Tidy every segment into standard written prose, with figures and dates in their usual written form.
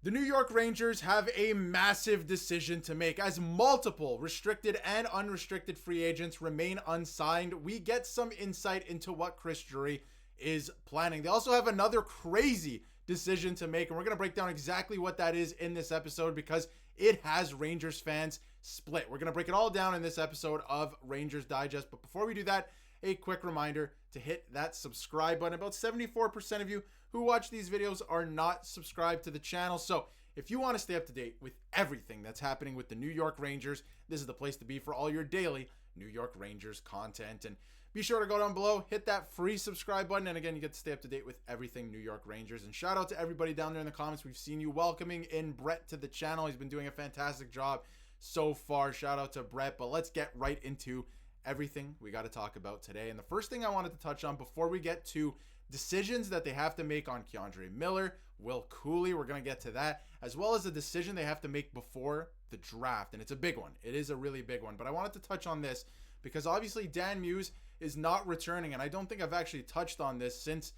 The New York Rangers have a massive decision to make as multiple restricted and unrestricted free agents remain unsigned. We get some insight into what Chris Drury is planning. They also have another crazy decision to make, and we're going to break down exactly what that is in this episode because it has Rangers fans split. We're going to break it all down in this episode of Rangers Digest. But before we do that, a quick reminder to hit that subscribe button. About 74% of you who watch these videos are not subscribed to the channel. So if you want to stay up to date with everything that's happening with the New York Rangers, this is the place to be for all your daily New York Rangers content. And be sure to go down below, hit that free subscribe button. And again, you get to stay up to date with everything New York Rangers. And shout out to everybody down there in the comments. We've seen you welcoming in Brett to the channel. He's been doing a fantastic job so far. Shout out to Brett. But let's get right into everything we got to talk about today. And the first thing I wanted to touch on before we get to decisions that they have to make on K'Andre Miller, Will Cuylle, we're going to get to that, as well as a decision they have to make before the draft. And it's a big one. It is a really big one. But I wanted to touch on this because obviously Dan Muse is not returning. And I don't think I've actually touched on this since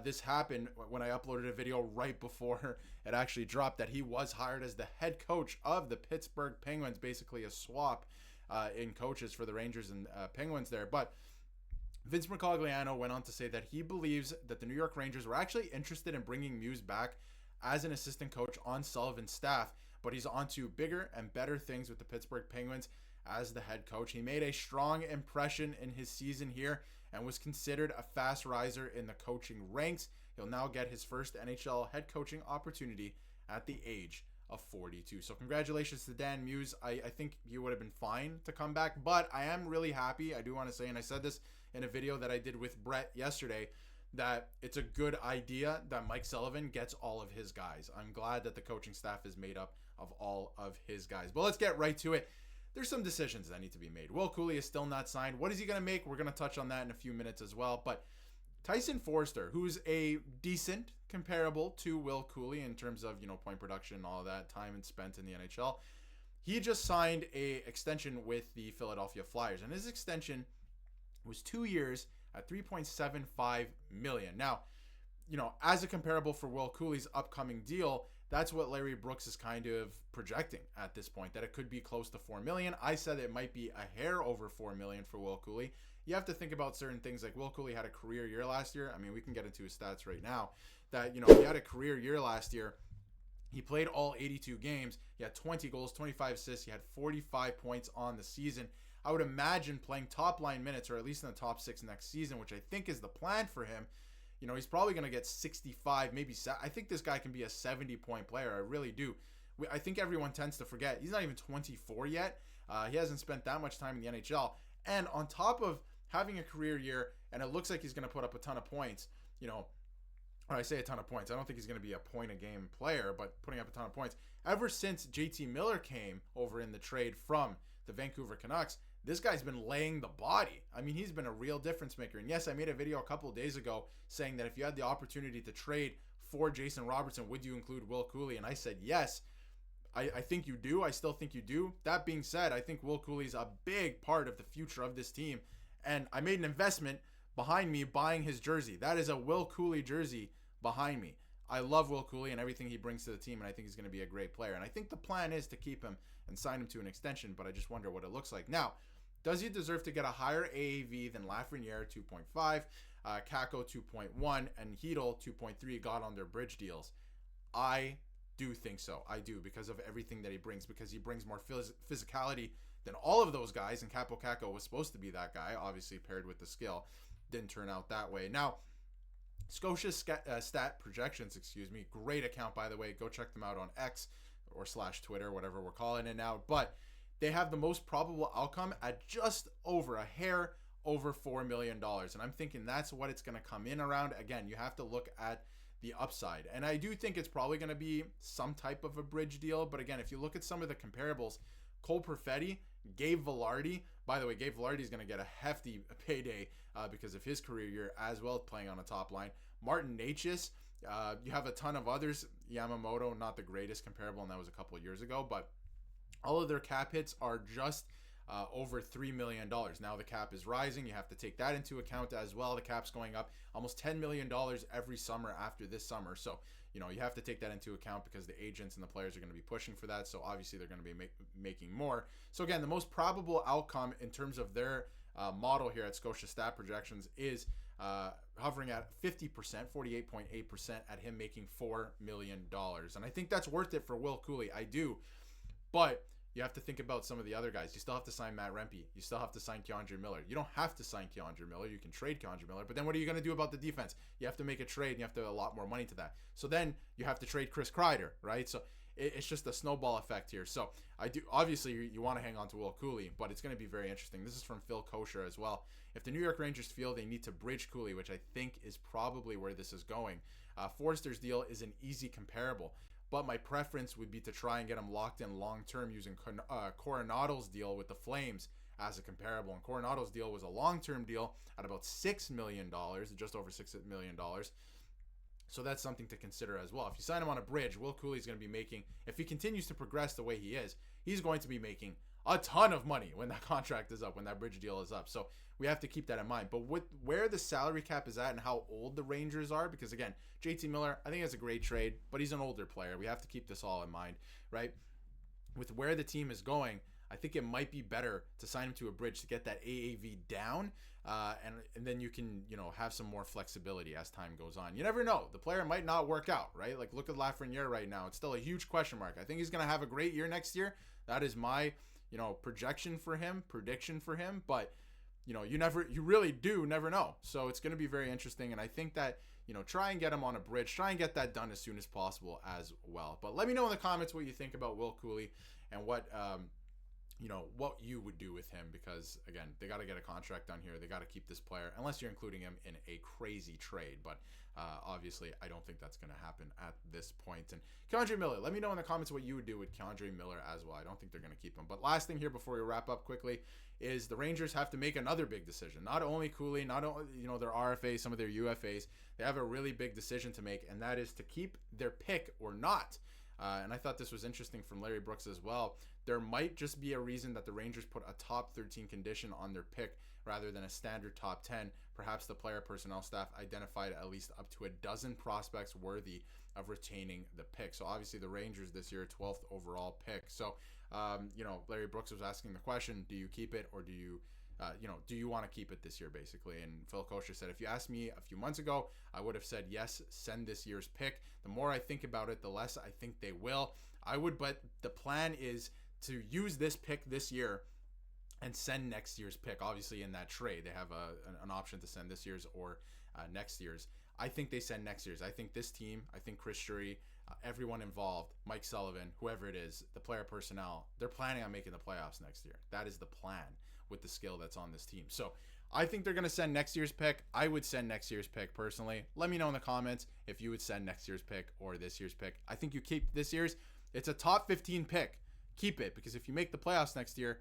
this happened when I uploaded a video right before it actually dropped, that he was hired as the head coach of the Pittsburgh Penguins, basically a swap in coaches for the Rangers and Penguins there. But Vince Mercogliano went on to say that he believes that the New York Rangers were actually interested in bringing Muse back as an assistant coach on Sullivan's staff, but he's on to bigger and better things with the Pittsburgh Penguins as the head coach. He made a strong impression in his season here and was considered a fast riser in the coaching ranks. He'll now get his first NHL head coaching opportunity at the age of 42. So congratulations to Dan Muse. I think he would have been fine to come back, but I am really happy. I do want to say, and I said this in a video that I did with Brett yesterday, that it's a good idea that Mike Sullivan gets all of his guys. I'm glad that the coaching staff is made up of all of his guys. But let's get right to it. There's some decisions that need to be made. Will Cuylle is still not signed. What is he going to make? We're going to touch on that in a few minutes as well. But Tyson Foerster, who's a decent comparable to Will Cuylle in terms of, point production and all of that, time and spent in the NHL, he just signed a extension with the Philadelphia Flyers. And his extension was 2 years at $3.75 million. Now, as a comparable for Will Cuyle's upcoming deal, that's what Larry Brooks is kind of projecting at this point, that it could be close to $4 million. I said it might be a hair over $4 million for Will Cuylle. You have to think about certain things, like Will Cuylle had a career year last year. I mean, we can get into his stats right now. That, he had a career year last year. He played all 82 games. He had 20 goals, 25 assists. He had 45 points on the season. I would imagine playing top line minutes, or at least in the top 6 next season, which I think is the plan for him. He's probably going to get 65, maybe. I think this guy can be a 70-point player. I really do. I think everyone tends to forget he's not even 24 yet. He hasn't spent that much time in the NHL. And on top of having a career year, and it looks like he's going to put up a ton of points, or I say a ton of points. I don't think he's going to be a point-a-game player, but putting up a ton of points. Ever since JT Miller came over in the trade from the Vancouver Canucks, this guy's been laying the body. I mean, he's been a real difference maker. And yes, I made a video a couple of days ago saying that if you had the opportunity to trade for Jason Robertson, would you include Will Cuylle? And I said yes. I think you do. I still think you do. That being said, I think Will Cuylle is a big part of the future of this team. And I made an investment behind me buying his jersey. That is a Will Cuylle jersey behind me. I love Will Cuylle and everything he brings to the team, and I think he's going to be a great player. And I think the plan is to keep him and sign him to an extension, but I just wonder what it looks like. Now, does he deserve to get a higher AAV than Lafreniere, 2.5, Kakko, 2.1, and Hedl, 2.3 got on their bridge deals? I do think so. I do, because of everything that he brings, because he brings more physicality than all of those guys, and Kaapo Kakko was supposed to be that guy, obviously paired with the skill. Didn't turn out that way. Now, Scotia Stat Projections, great account, by the way. Go check them out on X or /Twitter, whatever we're calling it now. But they have the most probable outcome at just over a hair over $4 million. And I'm thinking that's what it's going to come in around. Again, you have to look at the upside. And I do think it's probably going to be some type of a bridge deal. But again, if you look at some of the comparables, Cole Perfetti, Gabe Vilardi. By the way, Gabe Vilardi is going to get a hefty payday because of his career year as well, playing on the top line. Martin Necas. You have a ton of others. Yamamoto, not the greatest comparable, and that was a couple of years ago. But all of their cap hits are just over $3 million. Now the cap is rising. You have to take that into account as well. The cap's going up almost $10 million every summer after this summer. So, you have to take that into account because the agents and the players are going to be pushing for that. So obviously they're going to be making more. So again, the most probable outcome in terms of their model here at Scotia Stat Projections is hovering at 50%, 48.8% at him making $4 million. And I think that's worth it for Will Cuylle. I do. But you have to think about some of the other guys. You still have to sign Matt Rempe. You still have to sign K'Andre Miller. You don't have to sign K'Andre Miller. You can trade K'Andre Miller. But then what are you going to do about the defense? You have to make a trade, and you have to allot more money to that. So then you have to trade Chris Kreider, right? So it's just a snowball effect here. So I do. Obviously, you want to hang on to Will Cuylle, but it's going to be very interesting. This is from Phil Kosher as well. If the New York Rangers feel they need to bridge Cuylle, which I think is probably where this is going, Forster's deal is an easy comparable. But my preference would be to try and get him locked in long-term using Coronado's deal with the Flames as a comparable. And Coronado's deal was a long-term deal at about $6 million, just over $6 million. So that's something to consider as well. If you sign him on a bridge, Will Cuylle is going to be making, if he continues to progress the way he is, he's going to be making a ton of money when that contract is up, when that bridge deal is up. So we have to keep that in mind. But with where the salary cap is at and how old the Rangers are, because again, JT Miller, I think that's a great trade, but he's an older player. We have to keep this all in mind, right? With where the team is going, I think it might be better to sign him to a bridge to get that AAV down, and then you can, have some more flexibility as time goes on. You never know. The player might not work out, right? Like, look at Lafreniere right now. It's still a huge question mark. I think he's going to have a great year next year. That is my, prediction for him, but you really do never know. So it's going to be very interesting. And I think that, try and get him on a bridge, try and get that done as soon as possible as well. But let me know in the comments what you think about Will Cuylle and what you would do with him, because again, they got to get a contract done here. They got to keep this player, unless you're including him in a crazy trade. But obviously, I don't think that's going to happen at this point. And K'Andre Miller, let me know in the comments what you would do with K'Andre Miller as well. I don't think they're going to keep him. But last thing here before we wrap up quickly is the Rangers have to make another big decision. Not only Cuylle, not only their RFAs, some of their UFAs, they have a really big decision to make, and that is to keep their pick or not. And I thought this was interesting from Larry Brooks as well. There might just be a reason that the Rangers put a top 13 condition on their pick rather than a standard top 10. Perhaps the player personnel staff identified at least up to a dozen prospects worthy of retaining the pick. So obviously the Rangers this year, 12th overall pick. So, Larry Brooks was asking the question, do you keep it or do you want to keep it this year, basically? And Phil Kosher said, if you asked me a few months ago, I would have said, yes, send this year's pick. The more I think about it, the less I think they will. But the plan is to use this pick this year and send next year's pick. Obviously, in that trade, they have an option to send this year's or next year's. I think they send next year's. I think this team, I think Chris Drury, everyone involved, Mike Sullivan, whoever it is, the player personnel, they're planning on making the playoffs next year. That is the plan with the skill that's on this team. So I think they're going to send next year's pick. I would send next year's pick personally. Let me know in the comments if you would send next year's pick or this year's pick. I think you keep this year's. It's a top 15 pick. Keep it, because if you make the playoffs next year,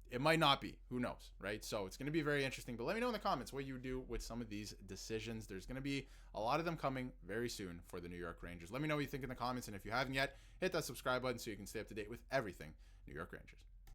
it might not be. Who knows, right? So it's going to be very interesting. But let me know in the comments what you would do with some of these decisions. There's going to be a lot of them coming very soon for the New York Rangers. Let me know what you think in the comments. And if you haven't yet, hit that subscribe button so you can stay up to date with everything New York Rangers.